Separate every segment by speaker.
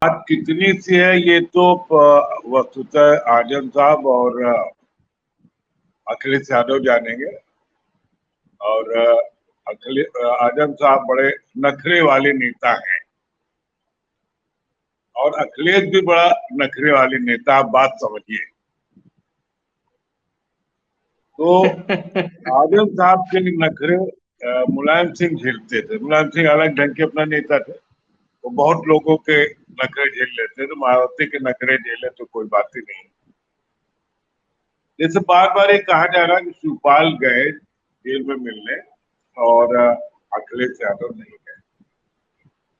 Speaker 1: बात कितनी सी है ये तो वस्तुतः आजम साहब और अखिलेश यादव जानेंगे। और आजम साहब बड़े नखरे वाले नेता हैं और अखिलेश भी बड़ा नखरे वाले नेता, आप बात समझिए। तो आजम साहब के नखरे मुलायम सिंह झेलते थे। मुलायम सिंह अलग ढंग के अपना नेता थे, वो बहुत लोगों के नखरे झेल लेते, तो मायावती के नखरे झेले तो कोई बात ही नहीं। जैसे बार बार ये कहा जा रहा है कि शिवपाल गए जेल में मिलने और अखिलेश यादव नहीं गए।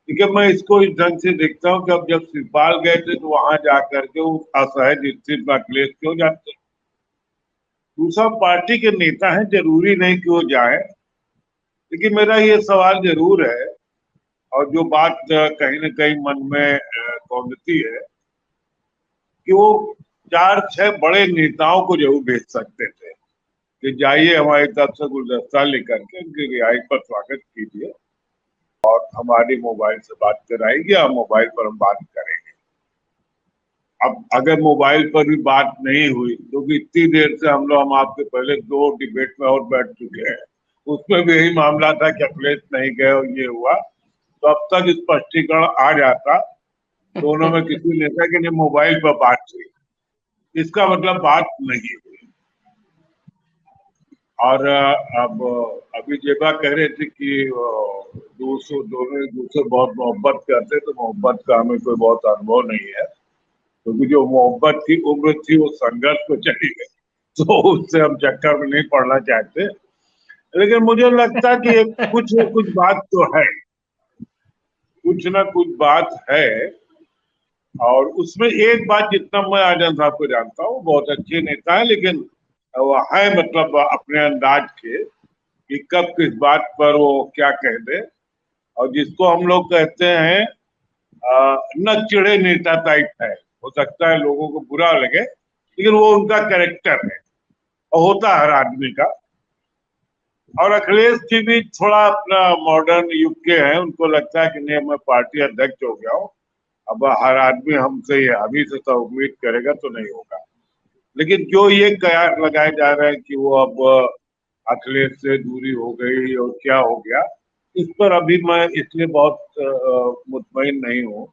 Speaker 1: ठीक है, मैं इसको इस ढंग से देखता हूँ कि अब जब शिवपाल गए थे तो वहां जाकर के उस असहज स्थिति में अखिलेश क्यों जाते। दूसरा, पार्टी के नेता हैं, जरूरी नहीं कि वो जाए। लेकिन मेरा ये सवाल जरूर है और जो बात कहीं ना कहीं मन में कौंधती है कि वो 4-6 बड़े नेताओं को जरूर भेज सकते थे कि जाइए हमारी तरफ से गुलदस्ता लेकर के उनकी रिहाई पर स्वागत कीजिए और हमारी मोबाइल से बात कराइए, हम मोबाइल पर हम बात करेंगे। अब अगर मोबाइल पर भी बात नहीं हुई, क्योंकि इतनी देर से हम आपके पहले 2 डिबेट में और बैठ चुके हैं, उसमें भी यही मामला था कि अखिलेश नहीं गए और ये हुआ, तो अब तक स्पष्टीकरण आ जाता दोनों में किसी नेता के लिए मोबाइल पर बात हुई, इसका मतलब बात नहीं हुई। और अब अभी जेबा कह रहे थे कि दोनों एक दूसरे बहुत मोहब्बत करते, तो मोहब्बत का हमें कोई बहुत अनुभव नहीं है, क्योंकि जो मोहब्बत की उम्र थी वो संघर्ष को चली गई, तो उससे हम चक्कर में नहीं पड़ना चाहते। लेकिन मुझे लगता है कि कुछ न कुछ बात तो है, कुछ ना कुछ बात है। और उसमें एक बात, जितना मैं आजम साहब को जानता हूँ, बहुत अच्छे नेता है, लेकिन वो है मतलब अपने अंदाज के कि कब किस बात पर वो क्या कह दे, और जिसको हम लोग कहते हैं न चिढ़े नेता टाइप है। हो सकता है लोगों को बुरा लगे, लेकिन वो उनका कैरेक्टर है और होता है हर आदमी का। और अखिलेश जी भी थोड़ा अपना मॉडर्न युग के हैं, उनको लगता है कि नहीं, मैं पार्टी अध्यक्ष हो गया हूँ, अब हर आदमी हमसे अभी से तो उम्मीद करेगा तो नहीं होगा। लेकिन जो ये कयास लगाए जा रहे हैं कि वो अब अखिलेश से दूरी हो गई और क्या हो गया, इस पर अभी मैं इसलिए बहुत मुतमईन नहीं हूँ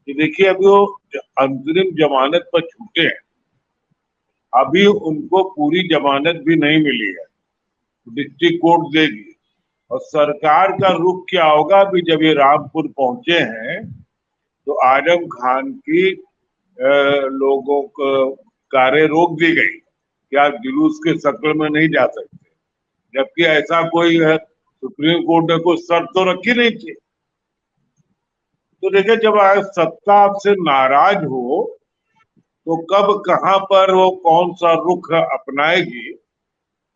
Speaker 1: कि देखिए, अभी वो अंतरिम जमानत पर छूटे हैं, अभी उनको पूरी जमानत भी नहीं मिली है, डिस्ट्रिक्ट कोर्ट देगी। और सरकार का रुख क्या होगा, अभी जब ये रामपुर पहुंचे हैं तो आजम खान की लोगों को कारें रोक दी गई कि आप जुलूस के शक्ल में नहीं जा सकते, जबकि ऐसा कोई सुप्रीम कोर्ट ने कोई शर्त तो रखी नहीं थी। तो देखिए, जब सत्ता आपसे नाराज हो तो कब कहां पर वो कौन सा रुख अपनाएगी,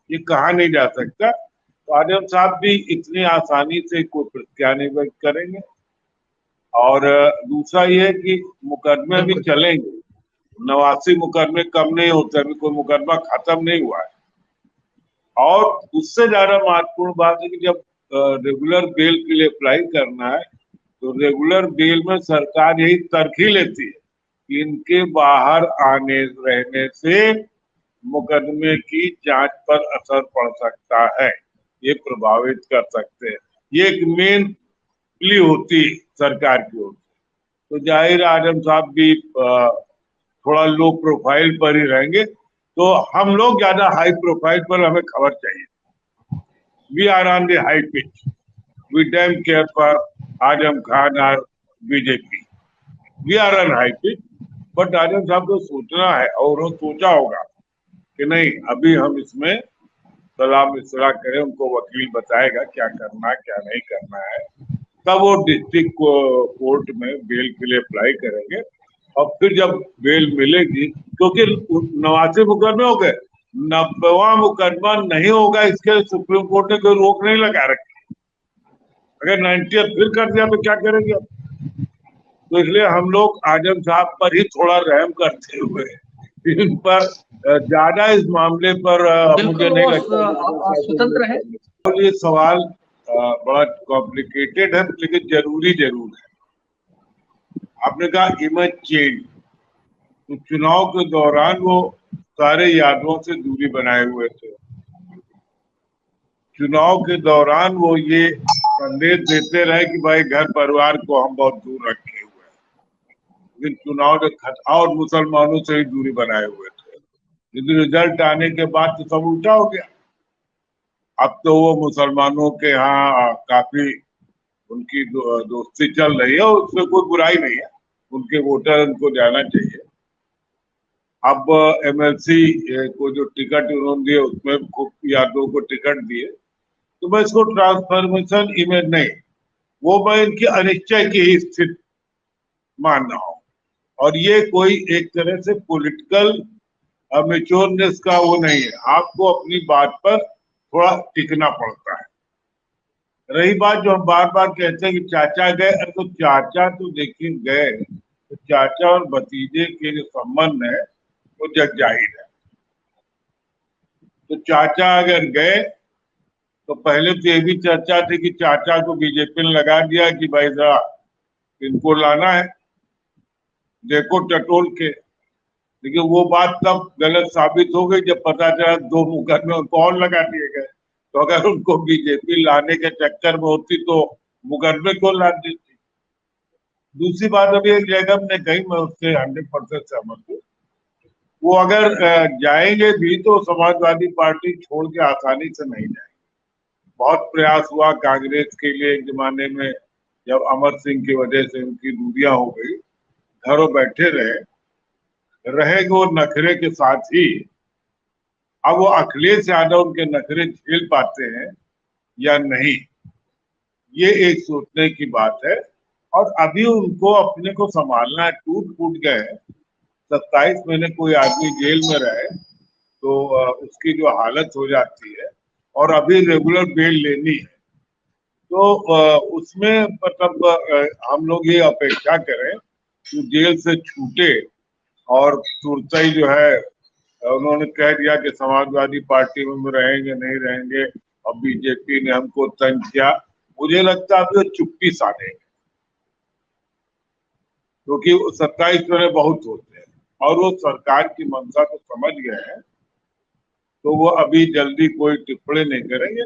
Speaker 1: ये कहा नहीं जा सकता। तो आजम साहब भी इतनी आसानी से कोई प्रतिक्रिया नहीं व्यक्त करेंगे। और दूसरा ये है कि मुकदमे भी चलेंगे, 89 मुकदमे कम नहीं होते, अभी कोई मुकदमा खत्म नहीं हुआ है। और उससे ज्यादा महत्वपूर्ण बात है कि जब रेगुलर बेल के लिए अप्लाई करना है तो रेगुलर बेल में सरकार यही तरकीब लेती है कि इनके बाहर आने रहने से मुकदमे की जांच पर असर पड़ सकता है, ये प्रभावित कर सकते हैं, ये एक मेन प्ली होती सरकार की ओर से। तो जाहिर आजम साहब भी थोड़ा लो प्रोफाइल पर ही रहेंगे, तो हम लोग ज्यादा हाई प्रोफाइल पर हमें खबर चाहिए। We are on the high pitch, we damn care for Azam Khan और BJP, we are on high pitch. But Azam sahab को सोचना है और वो सोचा होगा कि नहीं, अभी हम इसमें सलाह मशवरा करें, उनको वकील बताएगा क्या करना है क्या नहीं करना है, तब वो डिस्ट्रिक्ट कोर्ट में बेल के लिए अप्लाई करेंगे। और फिर जब बेल मिलेगी, क्योंकि 89 मुकदमे हो गए, 90वां मुकदमा नहीं होगा, इसके सुप्रीम कोर्ट ने कोई रोक नहीं लगा रखी। अगर 90 फिर कर दिया तो क्या करेंगे? तो इसलिए हम लोग आजम साहब पर ही थोड़ा रहम करते हुए इन पर ज्यादा इस मामले पर मुझे नहीं लगता
Speaker 2: स्वतंत्र है।
Speaker 1: और ये सवाल बड़ा कॉम्प्लिकेटेड है, लेकिन जरूरी जरूर है। आपने कहा इमेज चेंज, तो चुनाव के दौरान वो सारे यादवों से दूरी बनाए हुए थे। चुनाव के दौरान वो ये संदेश देते रहे कि भाई घर परिवार को हम बहुत दूर रखे हुए हैं, लेकिन चुनाव जब खत्म और मुसलमानों से ही दूरी बनाए हुए थे, लेकिन रिजल्ट आने के बाद तो सब उल्टा हो गया। अब तो वो मुसलमानों के यहाँ काफी उनकी दोस्ती चल रही है, उसमें कोई बुराई नहीं है, उनके वोटर उनको जाना चाहिए। अब एमएलसी को जो टिकट उन्होंने दिए उसमें खूब यादवों को टिकट दिए, तो मैं इसको ट्रांसफॉर्मेशन इमेज नहीं, वो मैं इनकी अनिश्चय की ही स्थिति मान रहा हूँ। और ये कोई एक तरह से पॉलिटिकल मेच्योरनेस का वो नहीं है, आपको अपनी बात पर थोड़ा टिकना पड़ता है। रही बात जो हम बार बार कहते हैं कि चाचा गए, तो चाचा तो देखिए गए, तो चाचा और भतीजे के जो संबंध है वो जग जाहिर है। तो चाचा अगर गए तो पहले तो ये भी चर्चा थी कि चाचा को बीजेपी ने लगा दिया कि भाई जरा इनको लाना है, देखो टटोल के, लेकिन वो बात तब गलत साबित हो गई जब पता चला 2 मुकदमे उनको और लगा दिए गए। तो अगर उनको बीजेपी लाने के चक्कर में होती तो मुकदमे क्यों ला देती। दूसरी बात अभी एक जगह ने कही, मैं उससे 100% सहमत हूँ, वो अगर जाएंगे भी तो समाजवादी पार्टी छोड़ के आसानी से नहीं जाएंगे। बहुत प्रयास हुआ कांग्रेस के लिए एक जमाने में, जब अमर सिंह की वजह से उनकी दूरियां हो गई, घरों बैठे रहेंगे वो नखरे के साथ ही। अब वो अखिलेश यादव उनके नखरे झेल पाते हैं या नहीं, ये एक सोचने की बात है। और अभी उनको अपने को संभालना है, टूट फूट गए। 27 महीने कोई आदमी जेल में रहे तो उसकी जो हालत हो जाती है, और अभी रेगुलर बेल लेनी है, तो उसमें मतलब हम लोग ये अपेक्षा करें कि जेल से छूटे और तुरंत ही जो है उन्होंने कह दिया कि समाजवादी पार्टी में रहेंगे नहीं रहेंगे, और बीजेपी ने हमको तंग किया। मुझे लगता है अभी वो चुप्पी साधेंगे, क्योंकि 27 महीने बहुत होते हैं और वो सरकार की मंशा को समझ गए हैं, तो वो अभी जल्दी कोई टिप्पणी नहीं करेंगे।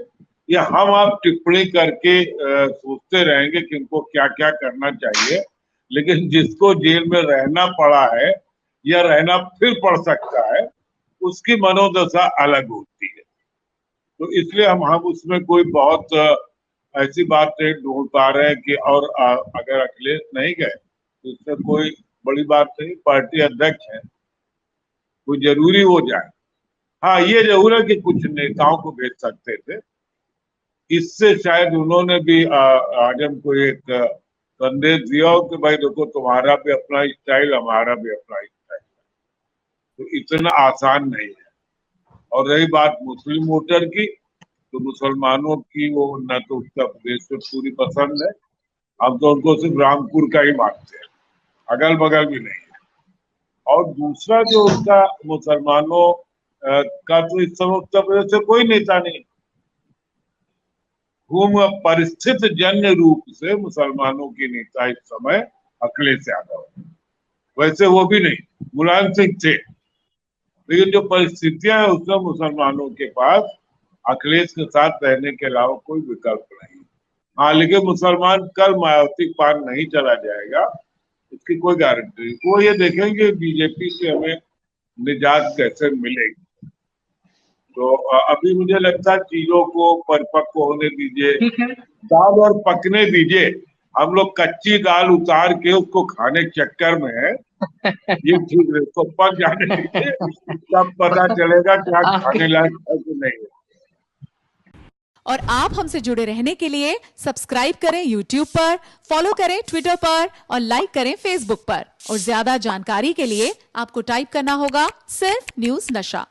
Speaker 1: या हम आप टिप्पणी करके सोचते रहेंगे कि इनको क्या क्या करना चाहिए, लेकिन जिसको जेल में रहना पड़ा है या रहना फिर पड़ सकता है, उसकी मनोदशा अलग होती है। तो इसलिए हम उसमें कोई बहुत ऐसी बात नहीं ढूंढ पा रहे हैं कि, और अगर अखिलेश नहीं गए तो इसमें कोई बड़ी बात नहीं, पार्टी अध्यक्ष है, कोई जरूरी हो जाए। हाँ, ये जरूर है कि कुछ नेताओं को भेज सकते थे, इससे शायद उन्होंने भी आज हमको एक संदेश दिया हो कि भाई देखो तुम्हारा भी अपना स्टाइल, हमारा भी अपना स्टाइल, तो इतना आसान नहीं है। और रही बात मुस्लिम वोटर की, तो मुसलमानों की वो न तो उत्तर प्रदेश से पूरी पसंद है, हम तो उनको सिर्फ रामपुर का ही मानते हैं, अगल बगल भी नहीं है। और दूसरा जो उनका मुसलमानों का, तो इस समय उत्तर प्रदेश से कोई नेता नहीं, परिस्थिति जन्य रूप से मुसलमानों के नेता इस समय अखिलेश यादव, वैसे वो भी नहीं, मुलायम सिंह थे, लेकिन जो परिस्थितियां है उसमें मुसलमानों के पास अखिलेश के साथ रहने के अलावा कोई विकल्प नहीं। हाँ, लेकिन मुसलमान कल मायावती पार नहीं चला जाएगा, इसकी कोई गारंटी नहीं। वो ये देखेंगे बीजेपी से हमें निजात कैसे मिलेगी। तो अभी मुझे लगता है चीजों को परिपक्व होने दीजिए, दाल और पकने दीजिए। हम लोग कच्ची दाल उतार के उसको खाने के चक्कर में है, ये ठीक है, तो पक जाने दीजिए, तब पता चलेगा क्या खाने लायक है कि नहीं है।
Speaker 2: और आप हमसे जुड़े रहने के लिए सब्सक्राइब करें YouTube पर, फॉलो करें Twitter पर और लाइक करें Facebook पर। और ज्यादा जानकारी के लिए आपको टाइप करना होगा सिर्फ न्यूज़ नशा।